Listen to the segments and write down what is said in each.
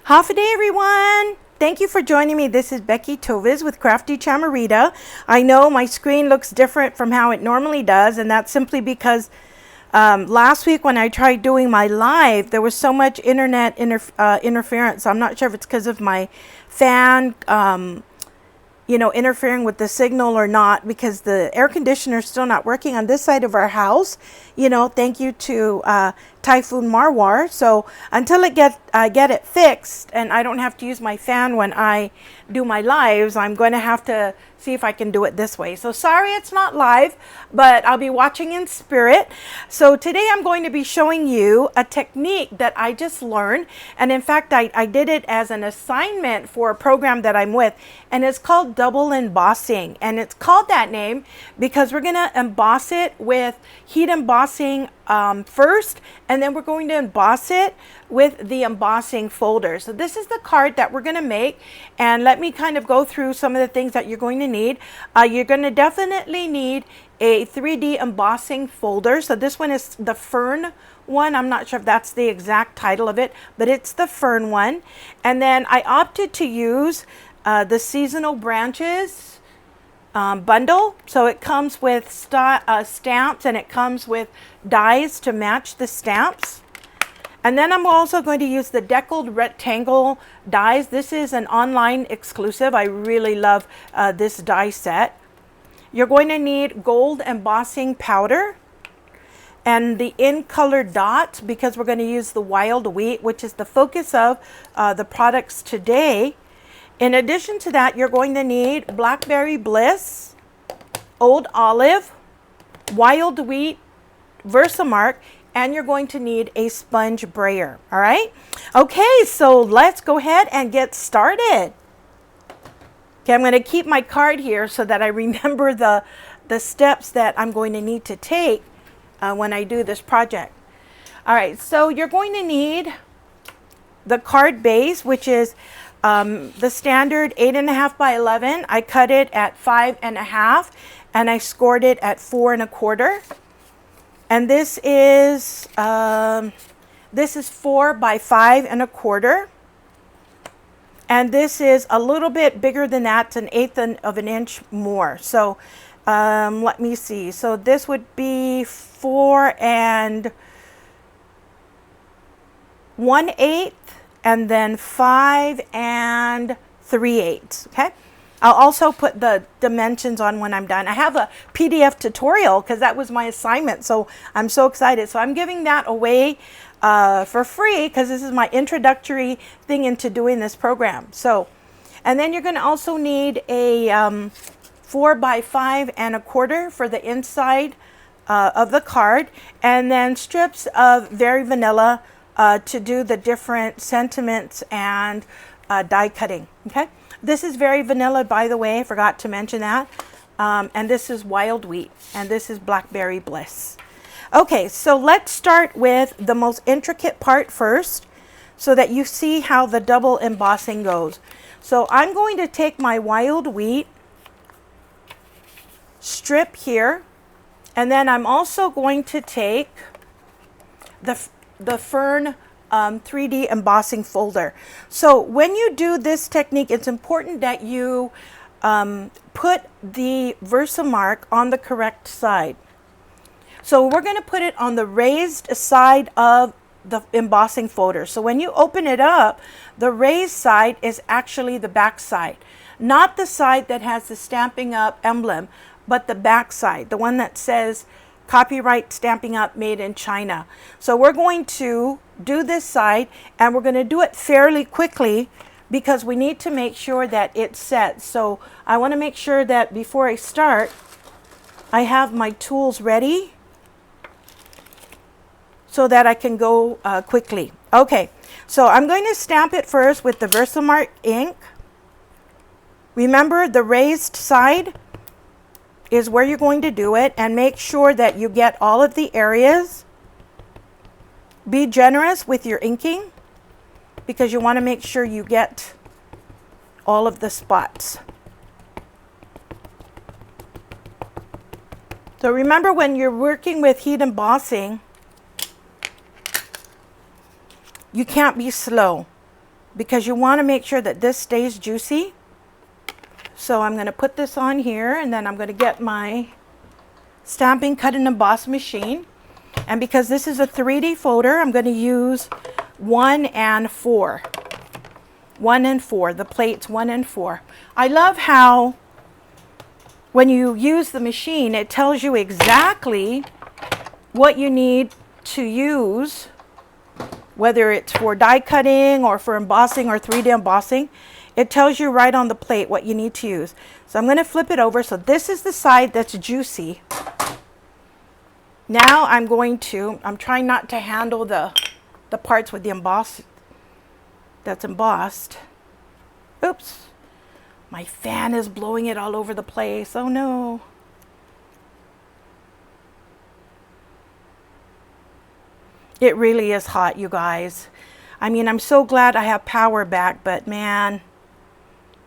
Half a day, everyone. Thank you for joining me. This is Becky Toviz with Crafty Chamarita. I know my screen looks different from how it normally does, and that's simply because last week when I tried doing my live, there was so much internet interference. I'm not sure if it's because of my fan, interfering with the signal or not, because the air conditioner is still not working on this side of our house. Thank you to Typhoon Marwar. So until I get it fixed and I don't have to use my fan when I do my lives, I'm going to have to see if I can do it this way. So sorry it's not live, but I'll be watching in spirit. So today I'm going to be showing you a technique that I just learned. And in fact, I did it as an assignment for a program that I'm with. And it's called double embossing. And it's called that name because we're going to emboss it with heat embossing first, and then we're going to emboss it with the embossing folder. So this is the card that we're going to make, and let me kind of go through some of the things that you're going to need. You're going to definitely need a 3D embossing folder. So this one is the Fern one. I'm not sure if that's the exact title of it, but it's the Fern one. And then I opted to use the Seasonal Branches bundle. So it comes with stamps, and it comes with dies to match the stamps. And then I'm also going to use the Deckled Rectangle dies. This is an online exclusive. I really love this die set. You're going to need gold embossing powder and the in color dots, because we're going to use the wild wheat, which is the focus of the products today. In addition to that, you're going to need Blackberry Bliss, Old Olive, Wild Wheat, Versamark, and you're going to need a sponge brayer. All right? Okay, so let's go ahead and get started. Okay, I'm going to keep my card here so that I remember the steps that I'm going to need to take when I do this project. All right, so you're going to need the card base, which is the standard 8.5 by 11. I cut it at 5.5, and I scored it at 4 1/4. And this is 4 by 5 1/4. And this is a little bit bigger than that. It's 1/8 of an inch more. So let me see. So this would be 4 1/8. And then 5 3/8. Okay. I'll also put the dimensions on when I'm done. I have a PDF tutorial because that was my assignment. So I'm so excited. So I'm giving that away for free because this is my introductory thing into doing this program. So, and then you're going to also need a 4 by 5 1/4 for the inside of the card. And then strips of Very Vanilla to do the different sentiments and die cutting. Okay, this is Very Vanilla, by the way. I forgot to mention that. And this is Wild Wheat, and this is Blackberry Bliss. Okay, so let's start with the most intricate part first, so that you see how the double embossing goes. So I'm going to take my Wild Wheat strip here, and then I'm also going to take the Fern 3D embossing folder. So when you do this technique, it's important that you put the Versamark on the correct side. So we're going to put it on the raised side of the embossing folder. So when you open it up, the raised side is actually the back side, not the side that has the Stampin' Up emblem, but the back side, the one that says Copyright Stampin' Up Made in China. So we're going to do this side, and we're going to do it fairly quickly because we need to make sure that it's set. So I want to make sure that before I start, I have my tools ready so that I can go quickly. Okay, so I'm going to stamp it first with the Versamark ink. Remember, the raised side is where you're going to do it, and make sure that you get all of the areas. Be generous with your inking because you want to make sure you get all of the spots. So remember, when you're working with heat embossing, you can't be slow. because you want to make sure that this stays juicy. So I'm going to put this on here, and then I'm going to get my stamping cut and emboss machine. And because this is a 3D folder, I'm going to use 1 and 4. 1 and 4, the plates 1 and 4. I love how when you use the machine, it tells you exactly what you need to use, whether it's for die cutting or for embossing or 3D embossing. It tells you right on the plate what you need to use. So I'm going to flip it over. So this is the side that's juicy. Now I'm trying not to handle the parts with the emboss that's embossed. Oops. My fan is blowing it all over the place. Oh no. It really is hot, you guys. I mean, I'm so glad I have power back, but man,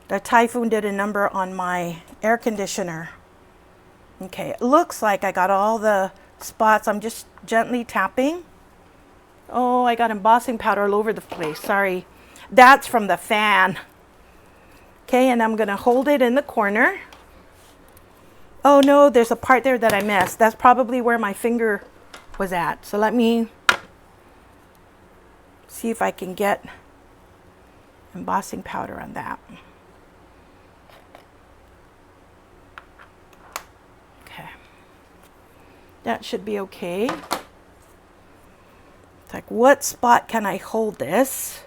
the typhoon did a number on my air conditioner. Okay, it looks like I got all the spots. I'm just gently tapping. Oh, I got embossing powder all over the place. Sorry. That's from the fan. Okay, and I'm going to hold it in the corner. Oh no, there's a part there that I missed. That's probably where my finger was at. So let me see if I can get embossing powder on that. Okay. That should be okay. It's like, what spot can I hold this?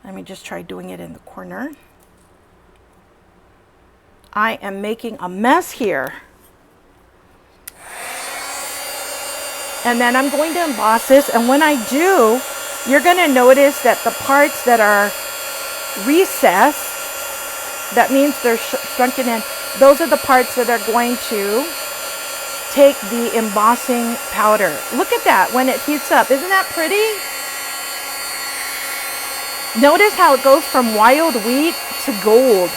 Let me just try doing it in the corner. I am making a mess here. And then I'm going to emboss this, and when I do, you're going to notice that the parts that are recessed, that means they're shrunken in, those are the parts that are going to take the embossing powder. Look at that when it heats up. Isn't that pretty? Notice how it goes from wild wheat to gold.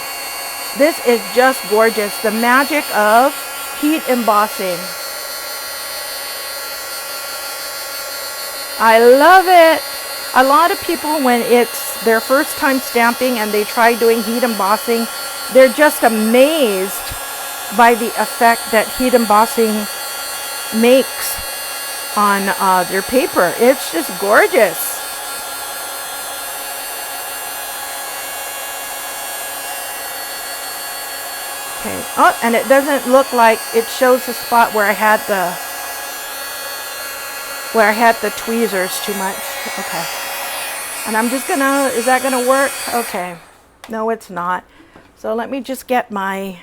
This is just gorgeous. The magic of heat embossing. I love it. A lot of people, when it's their first time stamping and they try doing heat embossing, they're just amazed by the effect that heat embossing makes on their paper. It's just gorgeous. Okay. Oh, and it doesn't look like it shows the spot where I had the tweezers too much. Okay. And I'm just gonna, is that gonna work? Okay. No, it's not. So let me just get my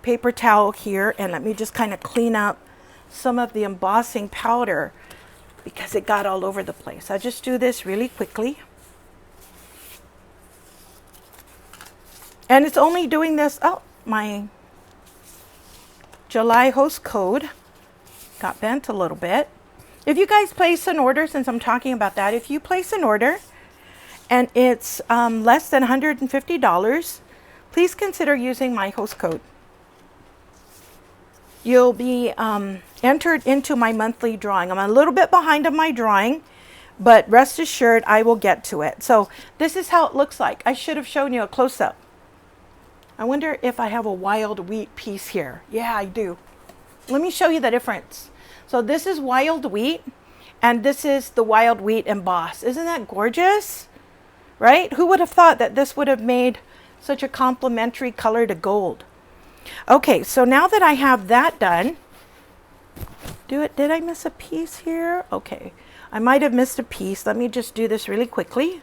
paper towel here, and let me just kind of clean up some of the embossing powder because it got all over the place. I'll just do this really quickly. And it's only doing this, oh, my July host code got bent a little bit. If you guys place an order, since I'm talking about that, if you place an order and it's less than $150, please consider using my host code. You'll be entered into my monthly drawing. I'm a little bit behind on my drawing, but rest assured I will get to it. So this is how it looks like. I should have shown you a close-up. I wonder if I have a wild wheat piece here. Yeah, I do. Let me show you the difference. So this is wild wheat, and this is the wild wheat emboss. Isn't that gorgeous? Right? Who would have thought that this would have made such a complementary color to gold? Okay, so now that I have that done, did I miss a piece here? Okay, I might have missed a piece. Let me just do this really quickly.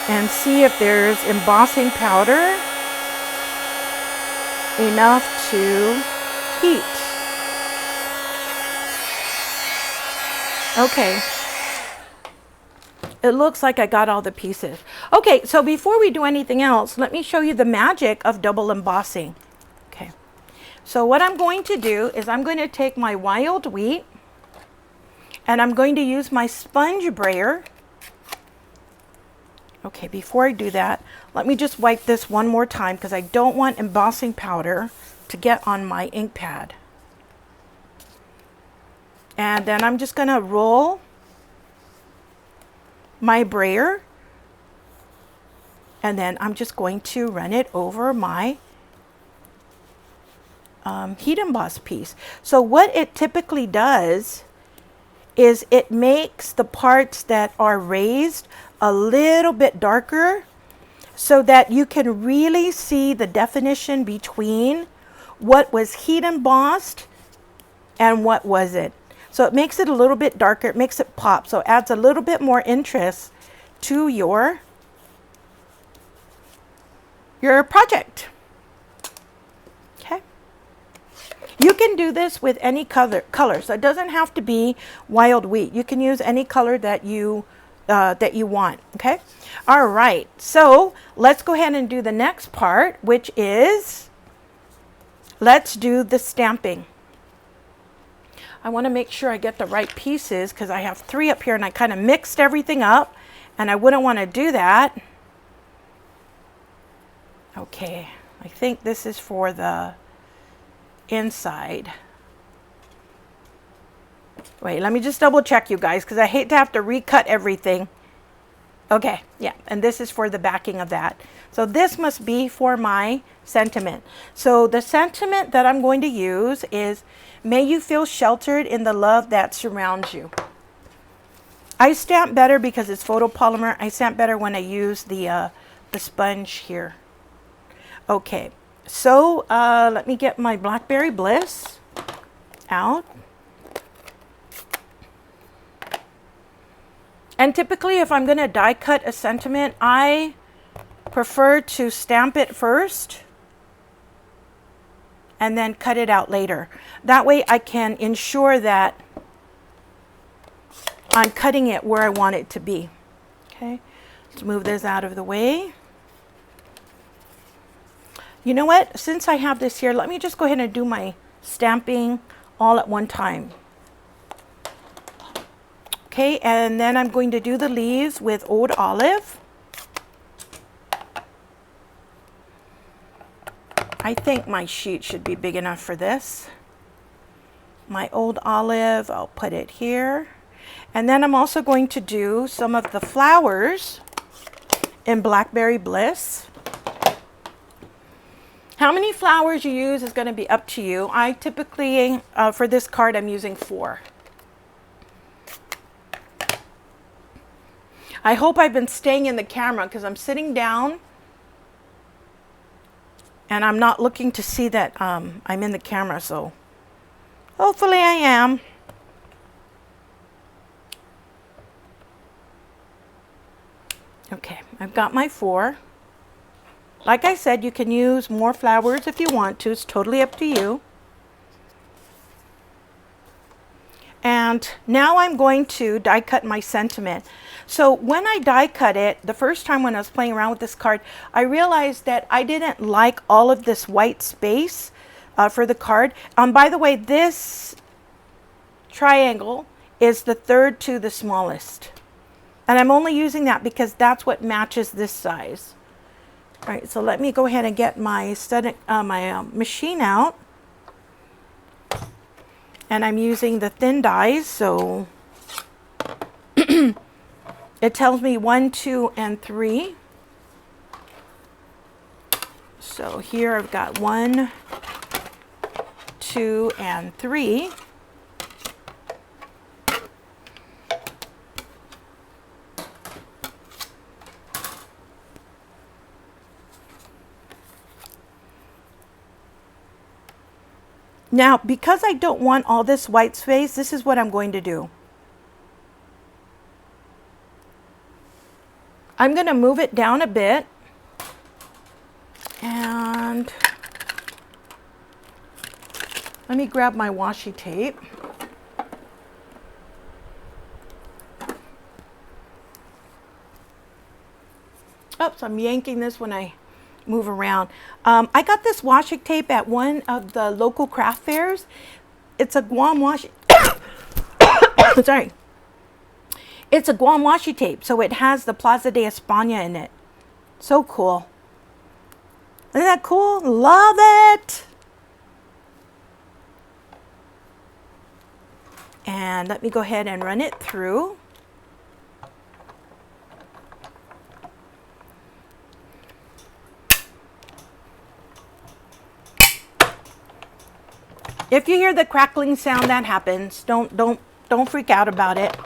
And see if there's embossing powder enough to heat. Okay. It looks like I got all the pieces. Okay, so before we do anything else, let me show you the magic of double embossing. Okay. So what I'm going to do is I'm going to take my wild wheat and I'm going to use my sponge brayer. Okay, before I do that, let me just wipe this one more time because I don't want embossing powder to get on my ink pad. And then I'm just gonna roll my brayer, and then I'm just going to run it over my heat emboss piece. So what it typically does is it makes the parts that are raised a little bit darker so that you can really see the definition between what was heat embossed and what wasn't. So it makes it a little bit darker, it makes it pop, so it adds a little bit more interest to your project. Okay. You can do this with any color, so it doesn't have to be wild wheat. You can use any color that you want. Okay. All right. So let's go ahead and do the next part, which is let's do the stamping. I want to make sure I get the right pieces because I have 3 up here and I kind of mixed everything up and I wouldn't want to do that. Okay, I think this is for the inside. Wait, let me just double check, you guys, because I hate to have to recut everything. Okay, yeah, and this is for the backing of that. So this must be for my sentiment. So the sentiment that I'm going to use is, may you feel sheltered in the love that surrounds you. I stamp better because it's photopolymer. I stamp better when I use the sponge here. Okay, so let me get my Blackberry Bliss out. And typically if I'm going to die cut a sentiment, I prefer to stamp it first and then cut it out later. That way I can ensure that I'm cutting it where I want it to be. Okay, let's move this out of the way. You know what? Since I have this here, let me just go ahead and do my stamping all at one time. Okay, and then I'm going to do the leaves with Old Olive. I think my sheet should be big enough for this. My Old Olive, I'll put it here. And then I'm also going to do some of the flowers in Blackberry Bliss. How many flowers you use is going to be up to you. I typically, for this card, I'm using 4. I hope I've been staying in the camera because I'm sitting down and I'm not looking to see that I'm in the camera, so hopefully I am. Okay, I've got my 4. Like I said, you can use more flowers if you want to. It's totally up to you. And now I'm going to die cut my sentiment. So when I die cut it, the first time when I was playing around with this card, I realized that I didn't like all of this white space for the card. By the way, this triangle is the 3rd to the smallest. And I'm only using that because that's what matches this size. All right, so let me go ahead and get my machine out. And I'm using the thin dies, so it tells me 1, 2, and 3. So here I've got 1, 2, and 3. Now, because I don't want all this white space, this is what I'm going to do. I'm going to move it down a bit. And let me grab my washi tape. Oops, I'm yanking this when I move around. I got this washi tape at one of the local craft fairs. It's a Guam washi sorry. It's a Guam washi tape, so it has the Plaza de España in it. So cool. Isn't that cool? Love it. And let me go ahead and run it through. If you hear the crackling sound, that happens. Don't freak out about it.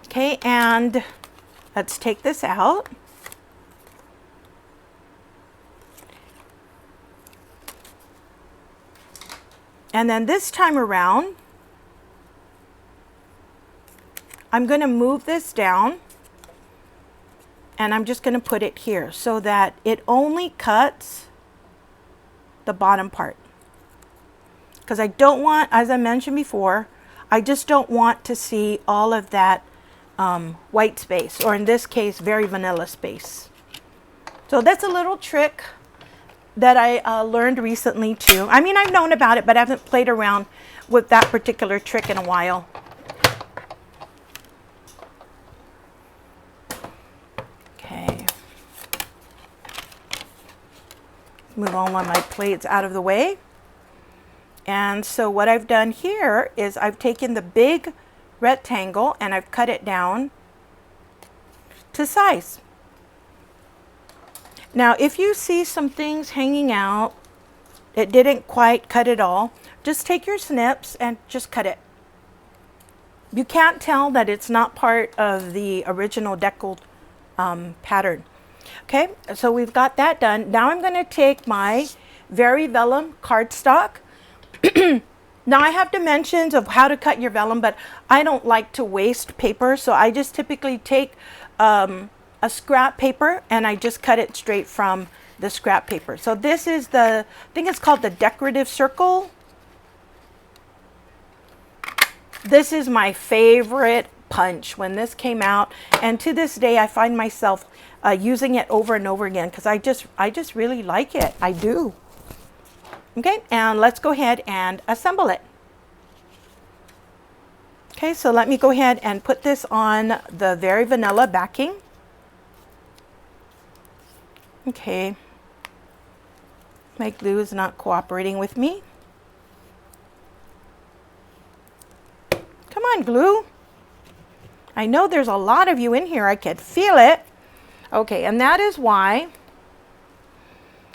Okay, and let's take this out. And then this time around, I'm going to move this down and I'm just going to put it here so that it only cuts the bottom part. Because I don't want, as I mentioned before, I just don't want to see all of that white space, or in this case, very vanilla space. So that's a little trick that I learned recently too. I mean, I've known about it, but I haven't played around with that particular trick in a while. Okay. Move all of my plates out of the way. And so what I've done here is I've taken the big rectangle and I've cut it down to size. Now, if you see some things hanging out, it didn't quite cut it all, just take your snips and just cut it. You can't tell that it's not part of the original deckled pattern. Okay, so we've got that done. Now I'm going to take my Very Vellum cardstock. Now I have dimensions of how to cut your vellum, but I don't like to waste paper, so I just typically take a scrap paper and I just cut it straight from the scrap paper. So this is the, I think it's called the decorative circle. This is my favorite punch when this came out, and to this day I find myself using it over and over again because I just really like it. I do. Okay, and let's go ahead and assemble it. Okay, so let me go ahead and put this on the Very Vanilla backing. Okay, my glue is not cooperating with me. Come on, glue. I know there's a lot of you in here. I can feel it. Okay, and that is why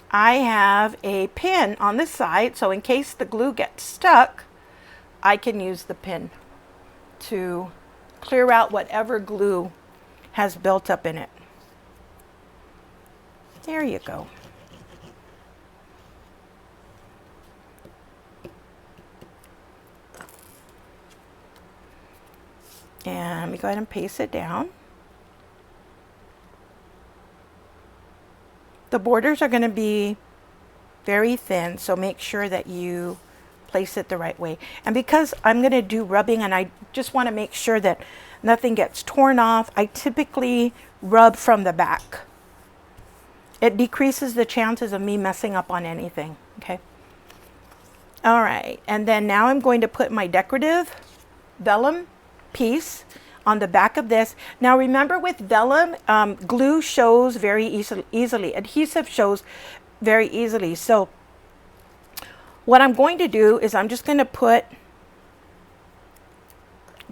I have a pin on the side, so in case the glue gets stuck, I can use the pin to clear out whatever glue has built up in it. There you go. And let me go ahead and paste it down. The borders are going to be very thin, so make sure that you place it the right way. And because I'm going to do rubbing and I just want to make sure that nothing gets torn off, I typically rub from the back. It decreases the chances of me messing up on anything. Okay. All right. And then now I'm going to put my decorative vellum piece on the back of this. Now remember, with vellum, glue shows very easily. Adhesive shows very easily. So what I'm going to do is I'm just going to put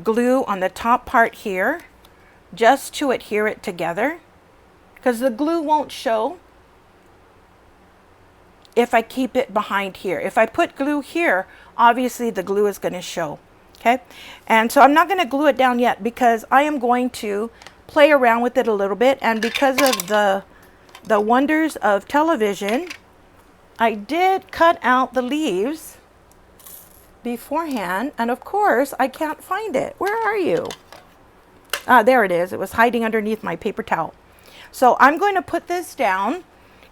glue on the top part here just to adhere it together, because the glue won't show if I keep it behind here. If I put glue here, obviously the glue is going to show. Okay, and so I'm not going to glue it down yet because I am going to play around with it a little bit, and because of the wonders of television, I did cut out the leaves beforehand, and of course I can't find it. Where are you? There it is. It was hiding underneath my paper towel. So I'm going to put this down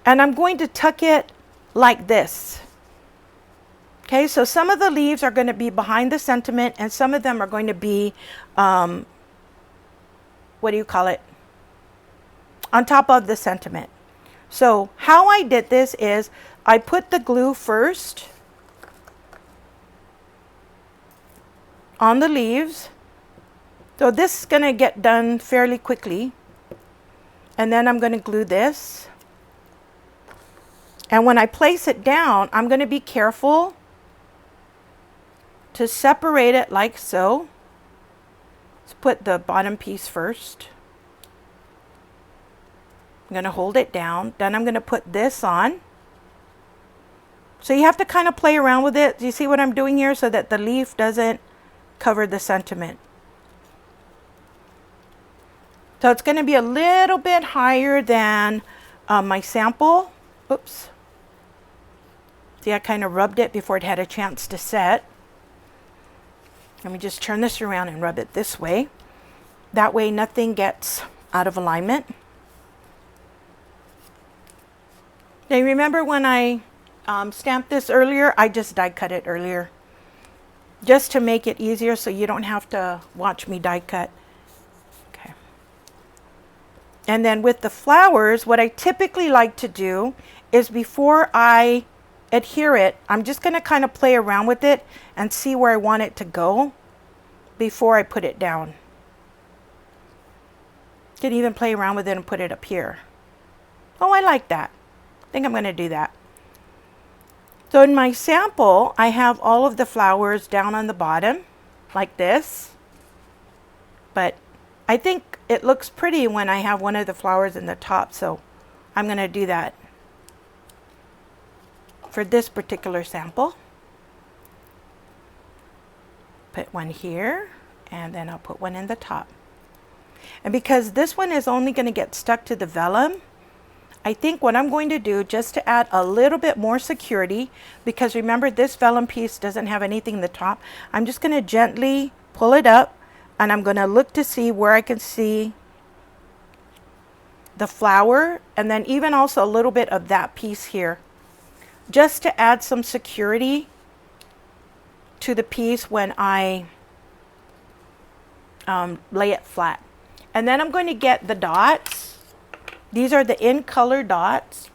and I'm going to tuck it like this. Okay, so some of the leaves are going to be behind the sentiment and some of them are going to be, what do you call it? On top of the sentiment. So how I did this is I put the glue first on the leaves. So this is going to get done fairly quickly. And then I'm going to glue this. And when I place it down, I'm going to be careful to separate it like so. Let's put the bottom piece first. I'm going to hold it down. Then I'm going to put this on. So you have to kind of play around with it. Do you see what I'm doing here? So that the leaf doesn't cover the sentiment. So it's going to be a little bit higher than my sample. Oops. See, I kind of rubbed it before it had a chance to set. Let me just turn this around and rub it this way. That way nothing gets out of alignment. Now remember when I stamped this earlier, I just die cut it earlier. Just to make it easier so you don't have to watch me die cut. Okay. And then with the flowers, what I typically like to do is before I adhere it, I'm just going to kind of play around with it and see where I want it to go before I put it down. You can even play around with it and put it up here. Oh, I like that. I think I'm going to do that. So in my sample, I have all of the flowers down on the bottom like this. But I think it looks pretty when I have one of the flowers in the top, so I'm going to do that for this particular sample. Put one here, and then I'll put one in the top. And because this one is only going to get stuck to the vellum, I think what I'm going to do, just to add a little bit more security, because remember this vellum piece doesn't have anything in the top, I'm just going to gently pull it up, and I'm going to look to see where I can see the flower, and then even also a little bit of that piece here, just to add some security to the piece when I lay it flat. And then I'm going to get the dots. These are the in color dots.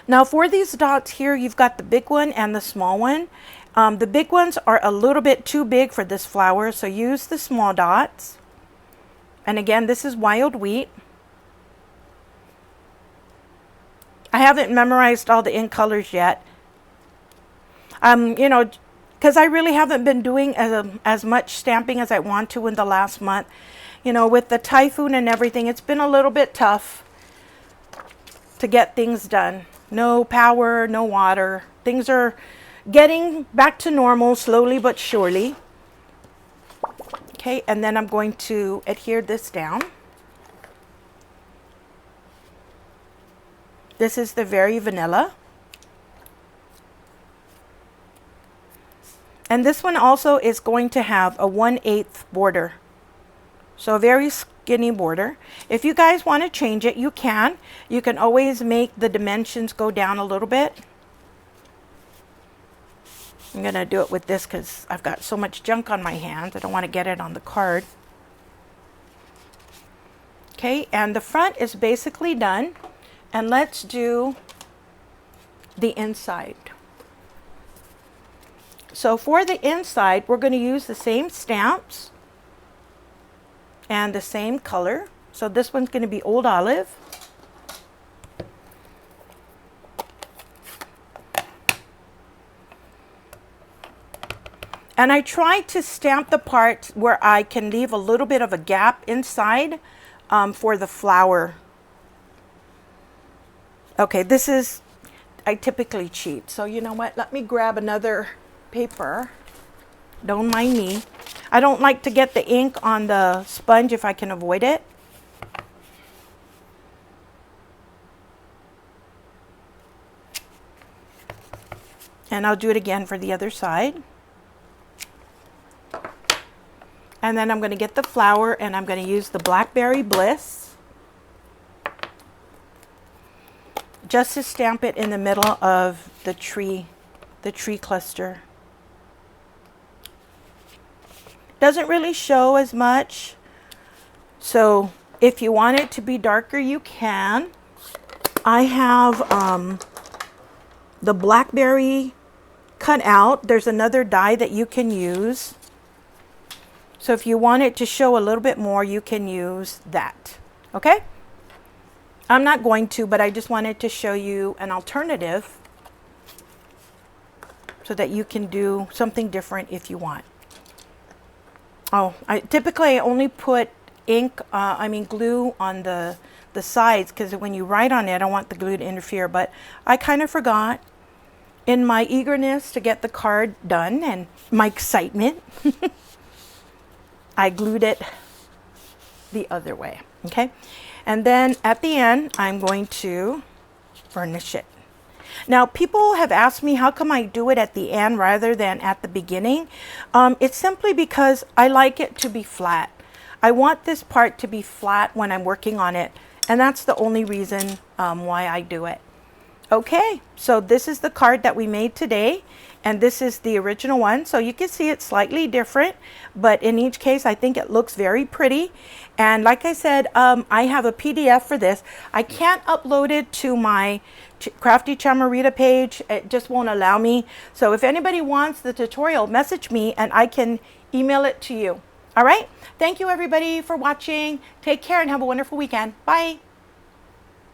Now for these dots here, you've got the big one and the small one. The big ones are a little bit too big for this flower, so use the small dots. And again, this is wild wheat. I haven't memorized all the in colors yet. You know, because I really haven't been doing as much stamping as I want to in the last month. You know, with the typhoon and everything, it's been a little bit tough to get things done. No power, no water. Things are getting back to normal slowly but surely. Okay, and then I'm going to adhere this down. This is the Very Vanilla. And this one also is going to have a 1/8 border. So a very skinny border. If you guys want to change it, you can. You can always make the dimensions go down a little bit. I'm going to do it with this because I've got so much junk on my hands. I don't want to get it on the card. Okay, and the front is basically done. And let's do the inside. So for the inside, we're going to use the same stamps and the same color. So this one's going to be Old Olive. And I try to stamp the part where I can leave a little bit of a gap inside for the flower. Okay, this is, I typically cheat. So you know what, let me grab another paper. Don't mind me. I don't like to get the ink on the sponge if I can avoid it. And I'll do it again for the other side. And then I'm going to get the flower and I'm going to use the Blackberry Bliss just to stamp it in the middle of the tree cluster. Doesn't really show as much, so if you want it to be darker, you can. I have the blackberry cut out. There's another die that you can use. So if you want it to show a little bit more, you can use that. Okay? I'm not going to, but I just wanted to show you an alternative. so that you can do something different if you want. Oh, typically I only put glue on the sides, because when you write on it, I don't want the glue to interfere, but I kind of forgot in my eagerness to get the card done and my excitement. I glued it the other way, okay? And then at the end, I'm going to burnish it. Now, people have asked me how come I do it at the end rather than at the beginning. It's simply because I like it to be flat. I want this part to be flat when I'm working on it, and that's the only reason why I do it. Okay, so this is the card that we made today, and this is the original one. So you can see it's slightly different, but in each case, I think it looks very pretty. And like I said, I have a PDF for this. I can't upload it to my Crafty Chamarita page. It just won't allow me. So if anybody wants the tutorial, message me and I can email it to you. All right. Thank you everybody for watching. Take care and have a wonderful weekend. Bye.